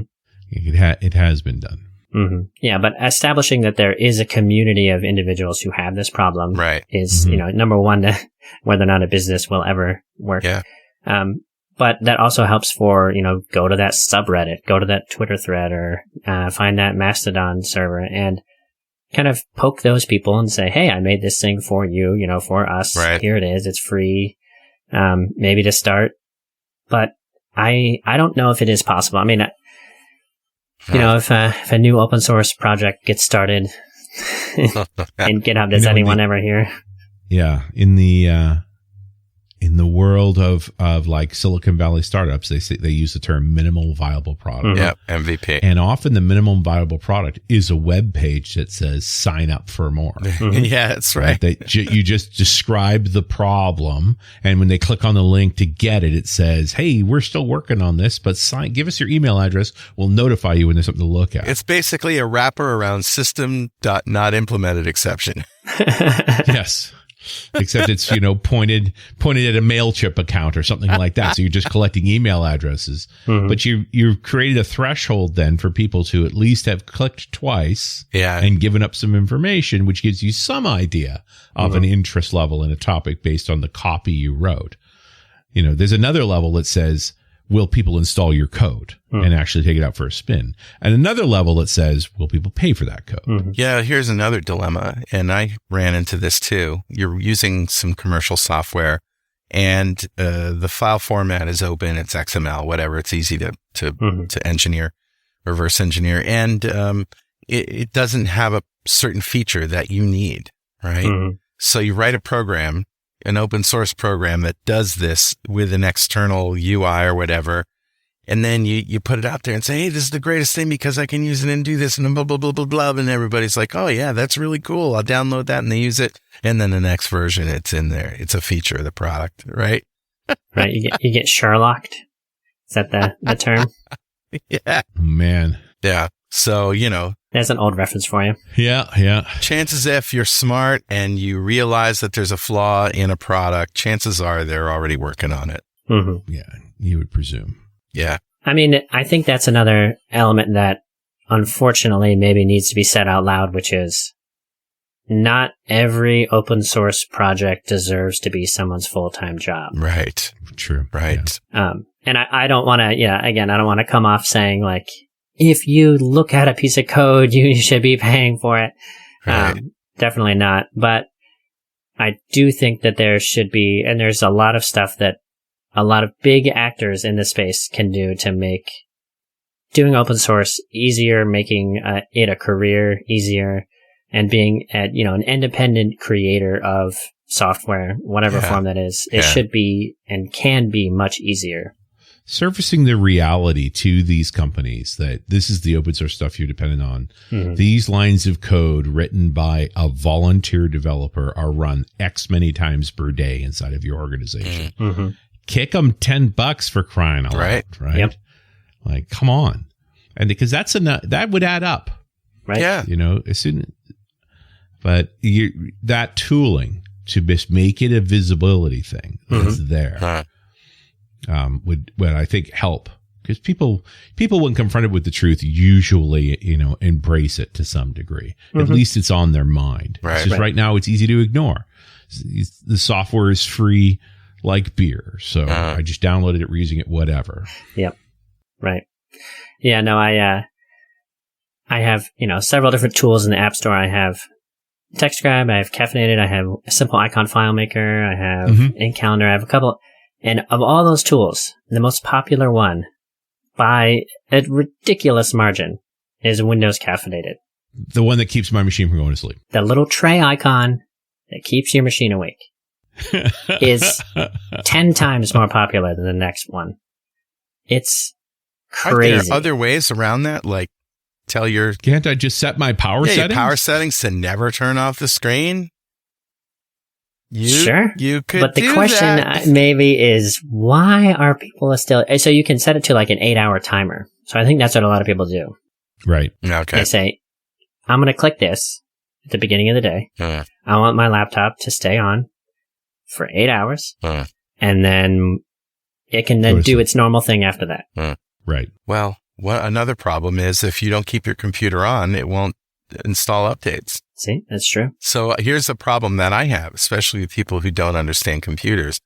It has been done. Mm-hmm. Yeah, but establishing that there is a community of individuals who have this problem is, number one, whether or not a business will ever work. Yeah. But that also helps for, go to that subreddit, go to that Twitter thread, or find that Mastodon server and kind of poke those people and say, hey, I made this thing for you, for us. Right. Here it is. It's free, maybe to start. But I don't know if it is possible. I mean, if a new open source project gets started in GitHub, does anyone ever hear? Yeah. In the in the world of like Silicon Valley startups, they use the term minimal viable product. Yep, MVP. And often the minimum viable product is a web page that says sign up for more. Yeah, that's right. You just describe the problem, and when they click on the link to get it, it says, "Hey, we're still working on this, but give us your email address. We'll notify you when there's something to look at." It's basically a wrapper around system.not-implemented exception. Yes. Except it's, pointed at a MailChimp account or something like that. So you're just collecting email addresses. But you've created a threshold then for people to at least have clicked twice and given up some information, which gives you some idea of an interest level in a topic based on the copy you wrote. There's another level that says, will people install your code and actually take it out for a spin? And another level that says, will people pay for that code? Yeah, here's another dilemma. And I ran into this too. You're using some commercial software and the file format is open. It's XML, whatever. It's easy to engineer, reverse engineer. And it doesn't have a certain feature that you need, right? So you write a program, an open source program that does this with an external UI or whatever. And then you put it out there and say, hey, this is the greatest thing because I can use it and do this and blah, blah, blah, blah, blah. And everybody's like, oh yeah, that's really cool. I'll download that and they use it. And then the next version, it's in there. It's a feature of the product, right? Right. You get Sherlocked. Is that the term? Yeah. Man. Yeah. So, there's an old reference for you. Yeah. Chances if you're smart and you realize that there's a flaw in a product, chances are they're already working on it. Yeah, you would presume. Yeah. I mean, I think that's another element that unfortunately maybe needs to be said out loud, which is not every open source project deserves to be someone's full-time job. Right. True. Right. Yeah. And I don't want to, again, I don't want to come off saying like, if you look at a piece of code, you should be paying for it. Right. Definitely not. But I do think that there should be, and there's a lot of stuff that a lot of big actors in this space can do to make doing open source easier, making it a career easier, and being an independent creator of software, whatever form that is. It should be and can be much easier. Surfacing the reality to these companies that this is the open source stuff you're dependent on. These lines of code written by a volunteer developer are run X many times per day inside of your organization. Kick them $10 for crying out loud, right? Yep. Like, come on. And because that would add up. Right. Yeah. As soon, but that tooling to just make it a visibility thing is there. Would I think help, because people when confronted with the truth usually embrace it to some degree. At least it's on their mind. Right. It's just right now it's easy to ignore. The software is free like beer, so I just downloaded it, reusing it, whatever. Yep. Right. Yeah. No. I have several different tools in the App Store. I have TextScribe. I have Caffeinated. I have a simple icon file maker. I have InkCalendar. I have a couple. And of all those tools, the most popular one, by a ridiculous margin, is Windows Caffeinated. The one that keeps my machine from going to sleep. The little tray icon that keeps your machine awake is 10 times more popular than the next one. It's crazy. Are there other ways around that? Like, Can't I just set my power settings? Your power settings to never turn off the screen? Sure. You could But the do question that. maybe is, why are people still... So you can set it to like an 8-hour timer. So I think that's what a lot of people do. Right. Okay. They say, I'm going to click this at the beginning of the day. I want my laptop to stay on for 8 hours. And then it can then do its normal thing after that. Right. Well, another problem is if you don't keep your computer on, it won't install updates. See, that's true. So here's a problem that I have, especially with people who don't understand computers.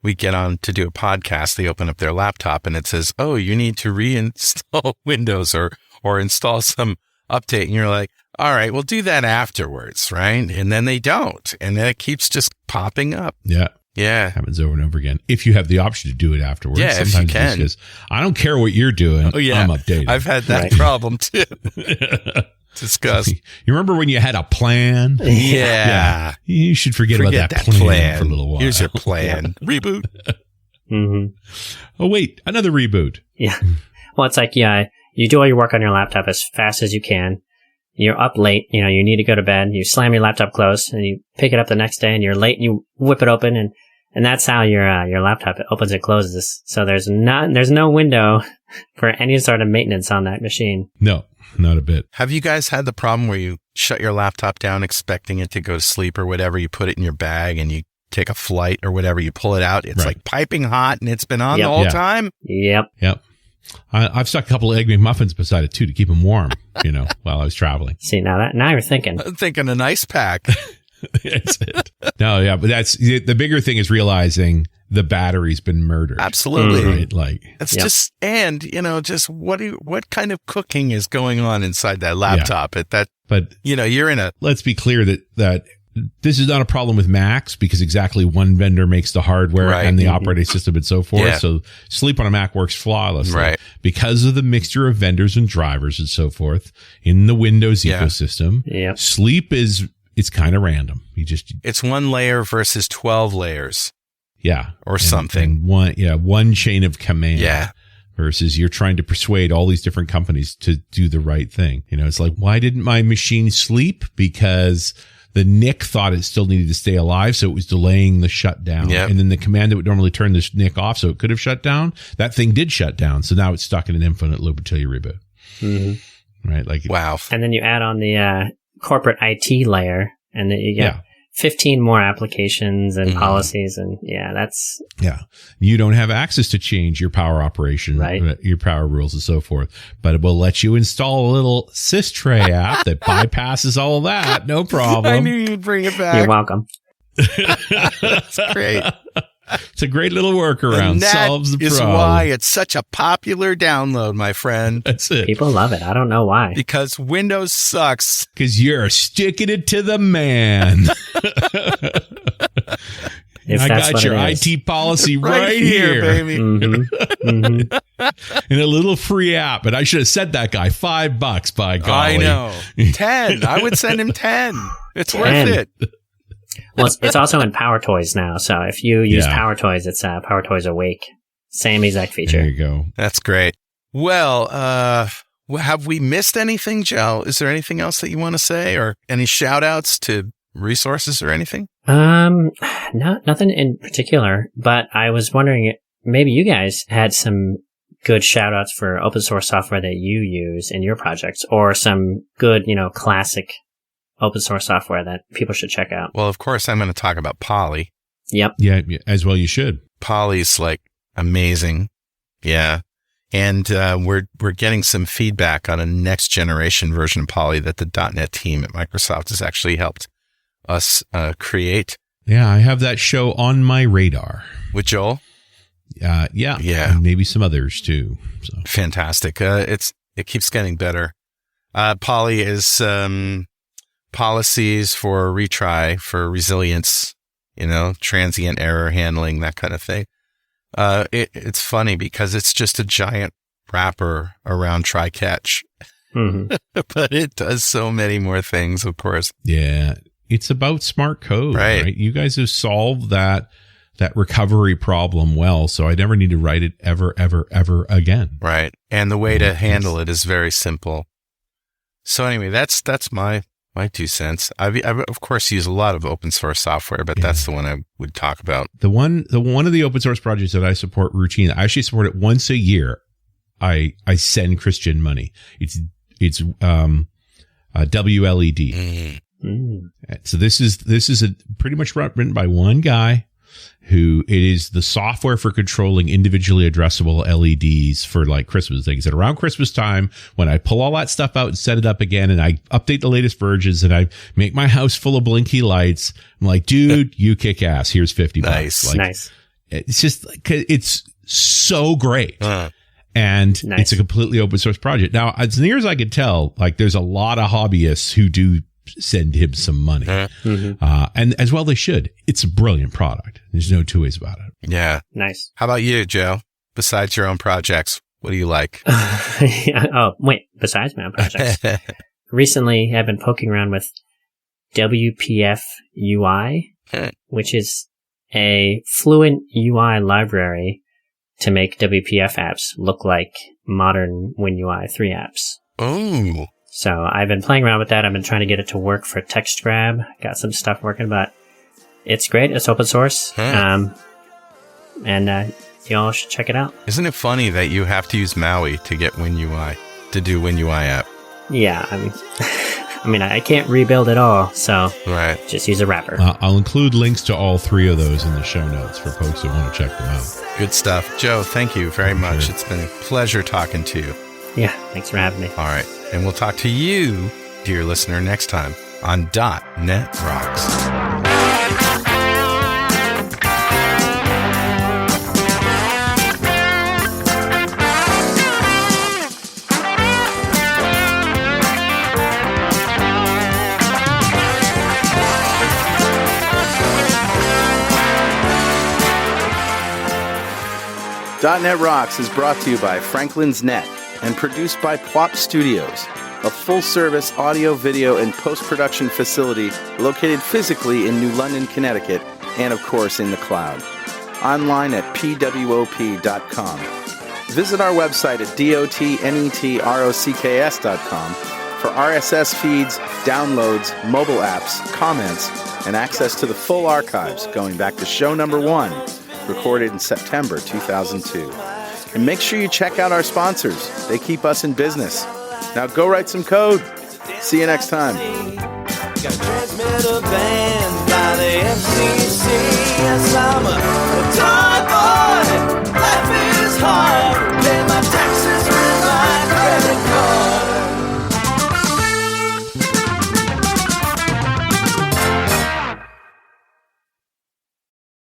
We get on to do a podcast. They open up their laptop and it says, oh, you need to reinstall Windows or install some update. And you're like, all right, we'll do that afterwards, right? And then they don't. And then it keeps just popping up. Yeah. Yeah. Happens over and over again. If you have the option to do it afterwards. Yeah, sometimes if you can. I don't care what you're doing. Oh, yeah. I'm updating. I've had that problem too. Discuss. You remember when you had a plan? Yeah. You should forget about that plan for a little while. Here's your plan. Reboot. Oh, wait. Another reboot. Yeah. Well, it's like, you do all your work on your laptop as fast as you can. You're up late, you need to go to bed. You slam your laptop closed and you pick it up the next day and you're late and you whip it open and that's how your laptop opens and closes. So there's no window for any sort of maintenance on that machine. No, not a bit. Have you guys had the problem where you shut your laptop down expecting it to go to sleep or whatever? You put it in your bag and you take a flight or whatever, you pull it out. It's like piping hot and it's been on the whole time. Yep. I've stuck a couple of Egg McMuffins beside it too to keep them warm, while I was traveling. See, now you're thinking. I'm thinking an ice pack. That's it. No, yeah, but that's the bigger thing is realizing the battery's been murdered. Absolutely. Right? Like it's just, and just what kind of cooking is going on inside that laptop but you're in let's be clear that this is not a problem with Macs because exactly one vendor makes the hardware and the operating system and so forth. Yeah. So sleep on a Mac works flawlessly. Right. Because of the mixture of vendors and drivers and so forth in the Windows ecosystem. Yeah. Sleep it's kind of random. It's one layer versus 12 layers. Yeah. Or something. And one chain of command. Yeah. Versus you're trying to persuade all these different companies to do the right thing. It's like, why didn't my machine sleep? Because the NIC thought it still needed to stay alive, so it was delaying the shutdown. Yep. And then the command that would normally turn this NIC off so it could have shut down, that thing did shut down. So now it's stuck in an infinite loop until you reboot. Mm-hmm. Right? Like wow. And then you add on the corporate IT layer, and then you get 15 more applications and policies, and that's... Yeah. You don't have access to change your power operation, your power rules and so forth, but it will let you install a little SysTray app that bypasses all of that. No problem. I knew you'd bring it back. You're welcome. That's great. It's a great little workaround. And that solves the is problem. why it's such a popular download, my friend. That's it. People love it. I don't know why. Because Windows sucks. Because you're sticking it to the man. I got your IT policy right here, baby. In a little free app. And I should have said that guy $5, by golly. I know. 10. I would send him 10. It's 10. worth it. Well, it's also in Power Toys now. So if you use Power Toys, it's Power Toys Awake. Same exact feature. There you go. That's great. Well, have we missed anything, Joe? Is there anything else that you want to say, or any shout outs to resources or anything? Nothing in particular, but I was wondering, maybe you guys had some good shout outs for open source software that you use in your projects, or some good, classic open source software that people should check out. Well, of course, I'm going to talk about Poly. Yep. Yeah, as well you should. Poly's amazing. Yeah. And we're getting some feedback on a next generation version of Poly that the .NET team at Microsoft has actually helped us create. Yeah, I have that show on my radar. With Joel? Yeah. And maybe some others too. So. Fantastic. It keeps getting better. Poly is policies for retry, for resilience, transient error handling, that kind of thing. It's funny because it's just a giant wrapper around try catch, but it does so many more things, of course. Yeah. It's about smart code, right? You guys have solved that recovery problem well, so I never need to write it ever again. Right. And the way to handle it is very simple. So anyway, that's my 2 cents. I of course use a lot of open source software, but that's the one I would talk about. The one of the open source projects that I support routinely, I actually support it once a year. I send Christian money. It's WLED. So this is pretty much written by one guy who it is the software for controlling individually addressable LEDs for Christmas things. And around Christmas time, when I pull all that stuff out and set it up again, and I update the latest versions, and I make my house full of blinky lights, I'm like, dude, you kick ass. Here's $50. Nice. It's just it's so great. And it's a completely open source project. Now, as near as I could tell, there's a lot of hobbyists who do send him some money. And as well they should. It's a brilliant product. There's no two ways about it. Yeah. Nice. How about you, Joe? Besides your own projects, what do you like? Oh, wait. Besides my own projects. recently I've been poking around with WPF UI, which is a Fluent UI library to make WPF apps look like modern WinUI 3 apps. Oh. So I've been playing around with that. I've been trying to get it to work for text grab. Got some stuff working, but it's great. It's open source. And y'all should check it out. Isn't it funny that you have to use Maui to get WinUI, to do WinUI app? Yeah, I mean, I can't rebuild it all, so just use a wrapper. I'll include links to all 3 of those in the show notes for folks who want to check them out. Good stuff. Joe, thank you very much. Sure. It's been a pleasure talking to you. Yeah, thanks for having me. All right, and we'll talk to you, dear listener, next time on .NET Rocks. .NET Rocks is brought to you by Franklin's Net and produced by Pwop Studios, a full-service audio, video, and post-production facility located physically in New London, Connecticut, and of course in the cloud. Online at pwop.com. Visit our website at dotnetrocks.com for RSS feeds, downloads, mobile apps, comments, and access to the full archives going back to show number 1, recorded in September 2002. And make sure you check out our sponsors. They keep us in business. Now go write some code. See you next time.